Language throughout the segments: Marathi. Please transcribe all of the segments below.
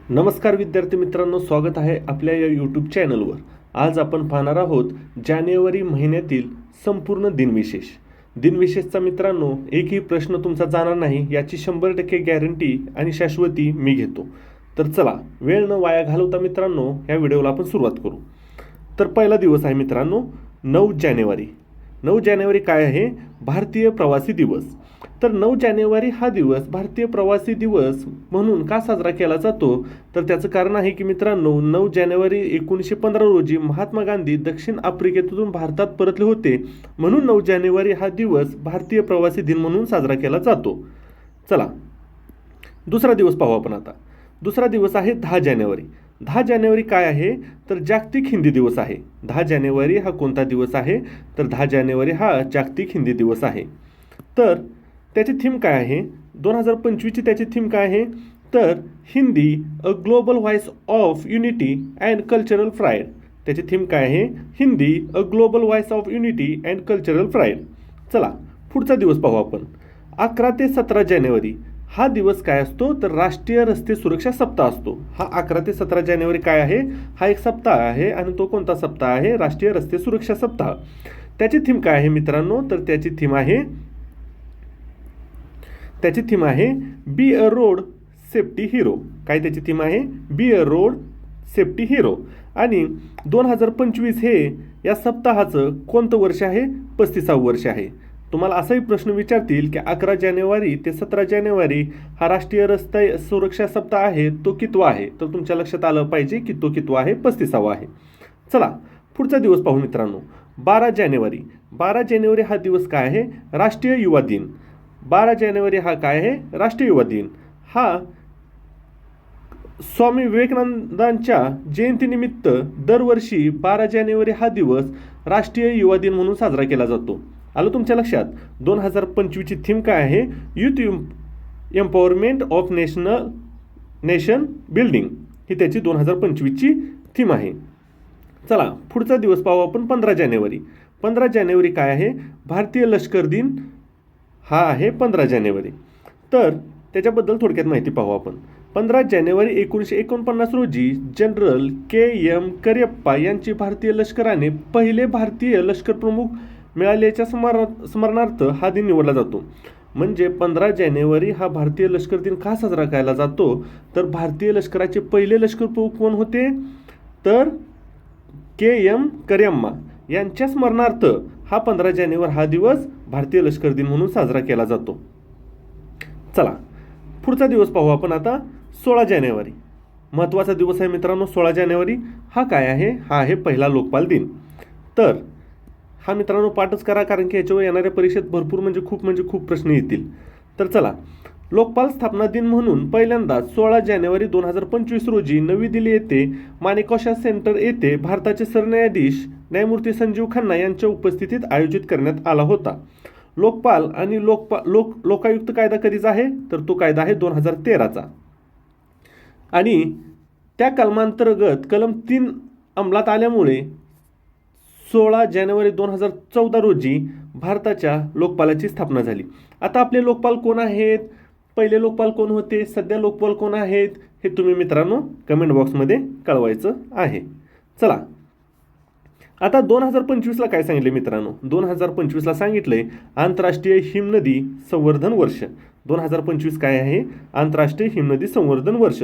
नमस्कार विद्यार्थी मित्रांनो, स्वागत आहे आपल्या या यूट्यूब चॅनलवर। आज आपण पाहणार आहोत जानेवारी महिन्यातील संपूर्ण दिनविशेष। दिनविशेषचा मित्रांनो एकही प्रश्न तुमचा जाणार नाही याची 100% गॅरंटी आणि शाश्वती मी घेतो। तर चला वेळ न वाया घालवता मित्रांनो या व्हिडिओला आपण सुरुवात करू। तर पहिला दिवस आहे मित्रांनो 9 जानेवारी। 9 जानेवारी काय आहे? भारतीय प्रवासी दिवस। तर 9 जानेवारी हा दिवस भारतीय प्रवासी दिवस म्हणून का साजरा केला जातो? तर त्याचं कारण आहे की मित्रांनो 9 जानेवारी 1915 रोजी महात्मा गांधी दक्षिण आफ्रिकेतून भारतात परतले होते, म्हणून 9 जानेवारी हा दिवस भारतीय प्रवासी दिन म्हणून साजरा केला जातो। चला दुसरा दिवस पाहू आपण आता। दुसरा दिवस आहे 10 जानेवारी। 10 जानेवारी काय आहे? तर जागतिक हिंदी दिवस आहे। 10 जानेवारी हा कोणता दिवस आहे? तर 10 जानेवारी हा जागतिक हिंदी दिवस आहे। तर त्याची थीम काय आहे? 2025ची त्याची थीम काय आहे? तर Hindi a global voice of unity and cultural pride. त्याची थीम काय आहे? Hindi a global voice of unity and cultural pride. चला पुढचा दिवस पाहू आपण। 11 ते 17 जानेवारी हा दिवस काय असतो? तर राष्ट्रीय रस्ते सुरक्षा सप्ताह असतो। हा 11 ते 17 जानेवारी काय आहे? हा एक सप्ताह आहे आणि तो कोणता सप्ताह आहे? राष्ट्रीय रस्ते सुरक्षा सप्ताह। त्याची थीम काय आहे मित्रांनो? तर त्याची थीम आहे be a road safety hero. काय त्याची थीम आहे? Be a road safety hero. आणि 2025 हे या सप्ताहाचं कोणतं वर्ष आहे? 35वं वर्ष आहे। तुम्हाला असाही प्रश्न विचारतील की 11 जानेवारी ते 17 जानेवारी हा राष्ट्रीय रस्ते सुरक्षा सप्ताह आहे, तो कितवा आहे? तर तुमच्या लक्षात आलं पाहिजे की तो कितवा आहे? 35वा आहे। चला पुढचा दिवस पाहू मित्रांनो। 12 जानेवारी। 12 जानेवारी हा दिवस काय आहे? राष्ट्रीय युवा दिन। 12 जानेवारी हा काय आहे? राष्ट्रीय युवा दिन। हा स्वामी विवेकानंदांच्या जयंतीनिमित्त दरवर्षी 12 जानेवारी हा दिवस राष्ट्रीय युवा दिन म्हणून साजरा केला जातो। आलं तुमच्या लक्षात? 2025ची थीम काय आहे? Youth empowerment of nation building ही त्याची 2025ची थीम आहे। चला पुढचा दिवस पाहू आपण। 15 जानेवारी। 15 जानेवारी काय आहे? भारतीय लष्कर दिन हा आहे 15 जानेवारी। तर त्याच्याबद्दल थोडक्यात माहिती पाहू आपण। 15 जानेवारी 1949 रोजी जनरल के.एम. करियप्पा यांची भारतीय लष्कराने पहिले भारतीय लष्कर प्रमुख मिळाल्याच्या स्मरणार्थ हा दिन निवडला जातो। म्हणजे 15 जानेवारी हा भारतीय लष्कर दिन का साजरा केला जातो? तर भारतीय लष्कराचे पहिले लष्कर प्रमुख कोण होते? तर के.एम. करियप्पा यांच्या स्मरणार्थ हा 15 जानेवारी हा दिवस भारतीय लष्कर दिन म्हणून साजरा केला जातो। चला पुढचा दिवस पाहू आपण आता। 16 जानेवारी महत्त्वाचा दिवस आहे मित्रांनो। 16 जानेवारी हा काय आहे? हा आहे पहिला लोकपाल दिन। तर हा मित्रांनो पाठच करा, कारण की याच्यावर येणाऱ्या परीक्षेत भरपूर म्हणजे खूप प्रश्न येतील। तर चला लोकपाल स्थापना दिन म्हणून पहिल्यांदा 16 जानेवारी 2025 रोजी नवी दिल्ली येथे मानेकशॉ सेंटर येथे भारताचे सरन्यायाधीश न्यायमूर्ती संजीव खन्ना यांच्या उपस्थितीत आयोजित करण्यात आला होता। लोकपाल आणि लोकायुक्त कायदा कधीचा आहे? तर तो कायदा आहे 2013चा। आणि त्या कलमांतर्गत कलम 3 अंमलात आल्यामुळे 16 जानेवारी 2014 रोजी भारताच्या लोकपालाची स्थापना झाली। आता आपले लोकपाल कोण आहेत? पहिले लोकपाल कोण होते? सध्या लोकपाल कोण आहेत? हे तुम्ही मित्रांनो कमेंट बॉक्समध्ये कळवायचं आहे। चला आता 2025ला काय सांगितले मित्रांनो? 2025ला सांगितलंय आंतरराष्ट्रीय हिमनदी संवर्धन वर्ष। 2025 काय आहे? आंतरराष्ट्रीय हिमनदी संवर्धन वर्ष।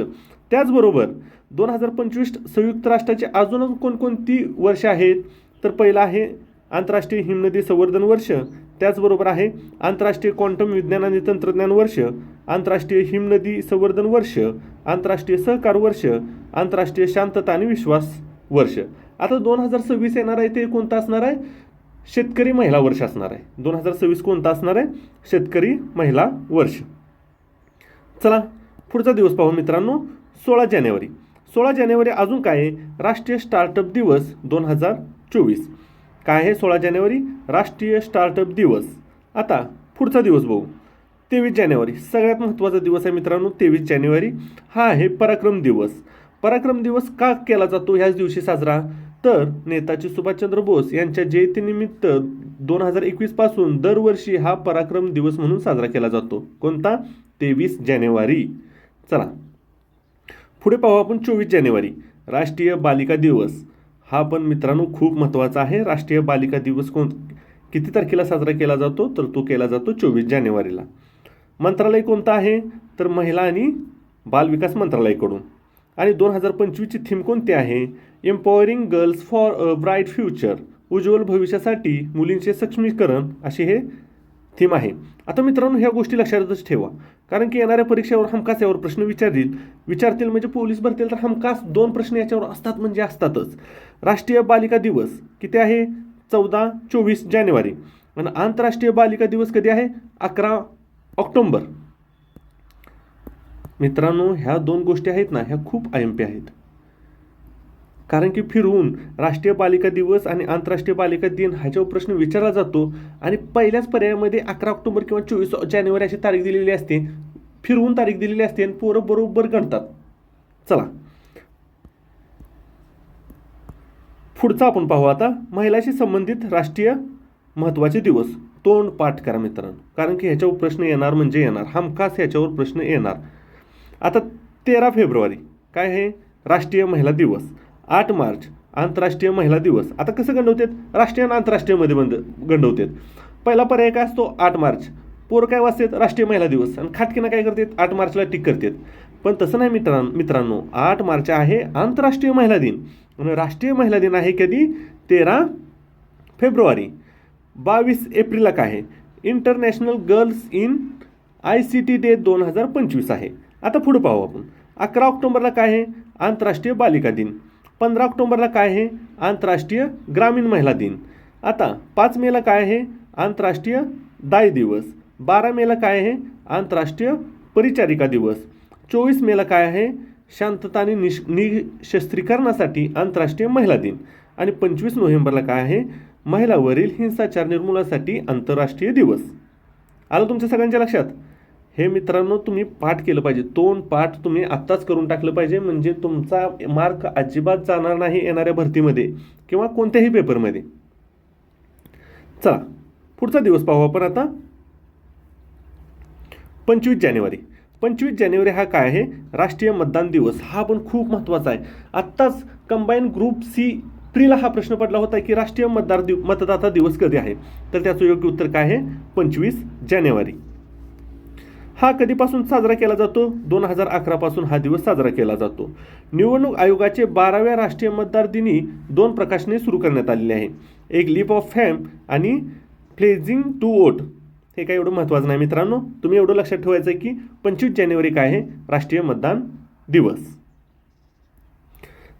त्याचबरोबर 2025 संयुक्त राष्ट्राचे अजून कोणकोणती वर्ष आहेत? तर पहिला आहे आंतरराष्ट्रीय हिमनदी संवर्धन वर्ष, त्याचबरोबर आहे आंतरराष्ट्रीय क्वांटम विज्ञान आणि तंत्रज्ञान वर्ष, आंतरराष्ट्रीय हिमनदी संवर्धन वर्ष, आंतरराष्ट्रीय सहकार वर्ष, आंतरराष्ट्रीय शांतता आणि विश्वास वर्ष। आता 2026 येणार आहे ते कोणतं असणार आहे? शेतकरी महिला वर्ष असणार आहे। 2026 कोणता असणार आहे? शेतकरी महिला वर्ष। चला पुढचा दिवस पाहू मित्रांनो। 16 जानेवारी। 16 जानेवारी अजून काय आहे? राष्ट्रीय स्टार्टअप दिवस 2024। काय आहे 16 जानेवारी? राष्ट्रीय स्टार्टअप दिवस। आता पुढचा दिवस बघू। 23 जानेवारी सगळ्यात महत्त्वाचा दिवस आहे मित्रांनो। 23 जानेवारी हा आहे पराक्रम दिवस। पराक्रम दिवस का केला जातो ह्याच दिवशी साजरा? तर नेताजी सुभाषचंद्र बोस यांच्या जयंतीनिमित्त 2021 पासून दरवर्षी हा पराक्रम दिवस म्हणून साजरा केला जातो। कोणता? 23 जानेवारी। चला पुढे पाहू आपण 24 जानेवारी राष्ट्रीय बालिका दिवस. हा पण मित्रांनो खूप महत्त्वाचा आहे. राष्ट्रीय बालिका दिवस किती तारखेला साजरा केला जातो, तर तो केला जातो 24 जानेवारीला. मंत्रालय कोणतं आहे, तर महिला आणि बालविकास मंत्रालयाकडून. आणि 2025ची थीम कोणती आहे, empowering girls for a bright future, उज्ज्वल भविष्यासाठी मुलींचे सक्षमीकरण, अशी हे थीम आहे. आता मित्रांनो ह्या गोष्टी लक्षातच ठेवा, कारण की येणाऱ्या परीक्षेवर हमखास यावर प्रश्न विचारतील म्हणजे पोलीस भरतील तर हमखास 2 प्रश्न याच्यावर असतात म्हणजे असतातच. राष्ट्रीय बालिका दिवस किती आहे, 24 जानेवारी. आणि आंतरराष्ट्रीय बालिका दिवस कधी आहे, 11 ऑक्टोबर. मित्रांनो ह्या 2 गोष्टी आहेत ना, ह्या खूप IMP आहेत. कारण की फिरवून राष्ट्रीय बालिका दिवस आणि आंतरराष्ट्रीय बालिका दिन ह्याच्यावर प्रश्न विचारला जातो आणि पहिल्याच पर्यायामध्ये 11 ऑक्टोबर किंवा 24 जानेवारी अशी तारीख दिलेली असते, फिरवून तारीख दिलेली असते आणि पोरं बरोबर गणतात. चला पुढचा आपण पाहू आता, महिलाशी संबंधित राष्ट्रीय महत्त्वाचे दिवस. तोंड पाठ करा मित्रांनो, कारण की ह्याच्यावर प्रश्न येणार म्हणजे येणार, हमखास ह्याच्यावर प्रश्न येणार. आता 13 फेब्रुवारी काय आहे, राष्ट्रीय महिला दिवस. 8 मार्च आंतरराष्ट्रीय महिला दिवस. आता कसं गंडवतात, राष्ट्रीय आणि आंतरराष्ट्रीयमध्ये गंडवतात. पहिला पर्याय काय असतो, 8 मार्च. पोरं काय वाचतात, राष्ट्रीय महिला दिवस, आणि खाटकीनं काय करतात, 8 मार्चला टिक करतात. पण तसं नाही मित्रांनो 8 मार्च आहे आंतरराष्ट्रीय महिला दिन आणि राष्ट्रीय महिला दिन आहे कधी, 13 फेब्रुवारी. 22 एप्रिलला काय आहे, international girls in ICT day 2025 आहे. आता पुढे पाहू आपण. 11 ऑक्टोबरला काय आहे, आंतरराष्ट्रीय बालिका दिन. 15 ऑक्टोबरला काय आहे, आंतरराष्ट्रीय ग्रामीण महिला दिन. आता 5 मेला काय आहे, आंतरराष्ट्रीय दाय दिवस. 12 मेला काय आहे, आंतरराष्ट्रीय परिचारिका दिवस. 24 मेला काय आहे, शांतता आणि निशस्त्रीकरणासाठी आंतरराष्ट्रीय महिला दिन. आणि 25 नोव्हेंबरला काय आहे, महिलावरील हिंसाचार निर्मूलनासाठी आंतरराष्ट्रीय दिवस. आलं तुमच्या सगळ्यांच्या लक्षात. हे मित्रांनो तुम्ही पाठ केलं पाहिजे, तोंड पाठ तुम्ही आत्ताच करून टाकलं पाहिजे, म्हणजे तुमचा मार्क अजिबात जाणार नाही येणाऱ्या भरतीमध्ये किंवा कोणत्याही पेपरमध्ये. चला पुढचा दिवस पाहू आपण आता. 25 जानेवारी. 25 जानेवारी हा काय आहे, राष्ट्रीय मतदान दिवस. हा पण खूप महत्त्वाचा आहे. आत्ताच कंबाईन ग्रुप C प्रीला हा प्रश्न पडला होता की राष्ट्रीय मतदाता दिवस कधी आहे, तर त्याचं योग्य उत्तर काय आहे, 25 जानेवारी. हा कधीपासून साजरा केला जातो, 2011 पासून हा दिवस साजरा केला जातो. निवडणूक आयोगाचे 12व्या राष्ट्रीय मतदार दिनी 2 प्रकाशने सुरू करण्यात आलेली आहे, एक लीप ऑफ फेम आणि प्लेजिंग टू वोट. हे काय एवढं महत्त्वाचं नाही मित्रांनो, तुम्ही एवढं लक्षात ठेवायचं आहे की 25 जानेवारी काय आहे, राष्ट्रीय मतदान दिवस.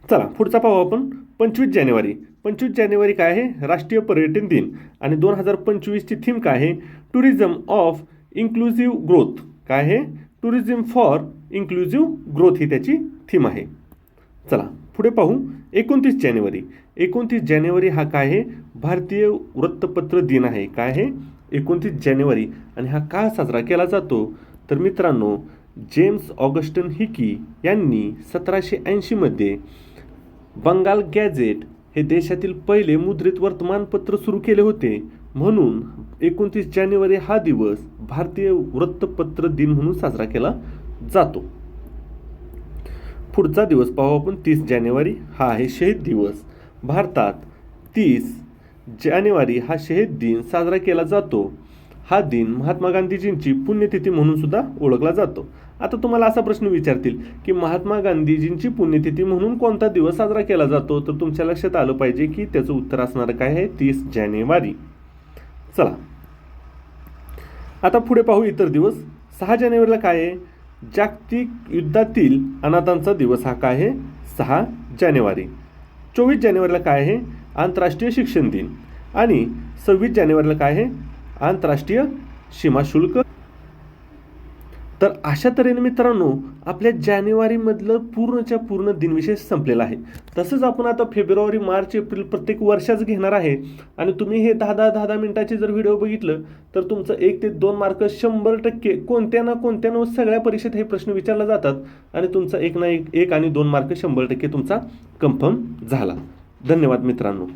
चला पुढचा पाहू आपण. 25 जानेवारी. 25 जानेवारी काय आहे, राष्ट्रीय पर्यटन दिन. आणि 2025ची थीम काय आहे, टुरिझम ऑफ इन्क्लुझिव्ह ग्रोथ. काय आहे, टुरिझम फॉर इन्क्लुझिव्ह ग्रोथ ही त्याची थीम आहे. चला पुढे पाहू. 29 जानेवारी. 29 जानेवारी हा काय आहे, भारतीय वृत्तपत्र दिन आहे. काय आहे, 29 जानेवारी. आणि हा का साजरा केला जातो, तर मित्रांनो जेम्स ऑगस्टन हिकी यांनी 1780 बंगाल गॅझेट हे देशातील पहिले मुद्रित वर्तमानपत्र सुरू केले होते. म्हणून 29 जानेवारी हा दिवस भारतीय वृत्तपत्र दिन म्हणून साजरा केला जातो. पुढचा दिवस पाहू आपण. 30 जानेवारी हा आहे शहीद दिवस. भारतात 30 जानेवारी हा शहीद दिन साजरा केला जातो. हा दिन महात्मा गांधीजींची पुण्यतिथी म्हणून सुद्धा ओळखला जातो. आता तुम्हाला असा प्रश्न विचारतील की महात्मा गांधीजींची पुण्यतिथी म्हणून कोणता दिवस साजरा केला जातो, तर तुमच्या लक्षात आलं पाहिजे की त्याचं उत्तर असणार काय आहे, 30 जानेवारी. चला आता पुढे पाहू इतर दिवस. 6 जानेवारीला काय आहे, जागतिक युद्धातील अनाथांचा दिवस. हा काय आहे, 6 जानेवारी. 24 जानेवारीला काय आहे, आंतरराष्ट्रीय शिक्षण दिन. आणि 26 जानेवारीला काय आहे, आंतरराष्ट्रीय सीमाशुल्क. तर अशा तऱ्हेने मित्रांनो आपल्या जानेवारीमधलं पूर्णच्या पूर्ण दिनविशेष संपलेला आहे. तसंच आपण आता फेब्रुवारी, मार्च, एप्रिल प्रत्येक वर्षाच घेणार आहे. आणि तुम्ही हे 10-10 मिनिटाचे जर व्हिडिओ बघितलं तर तुमचं 1 ते 2 मार्क 100% कोणत्या ना सगळ्या परीक्षेत हे प्रश्न विचारले जातात आणि तुमचा 1 आणि 2 मार्क 100% तुमचा कन्फर्म झाला. धन्यवाद मित्रांनो.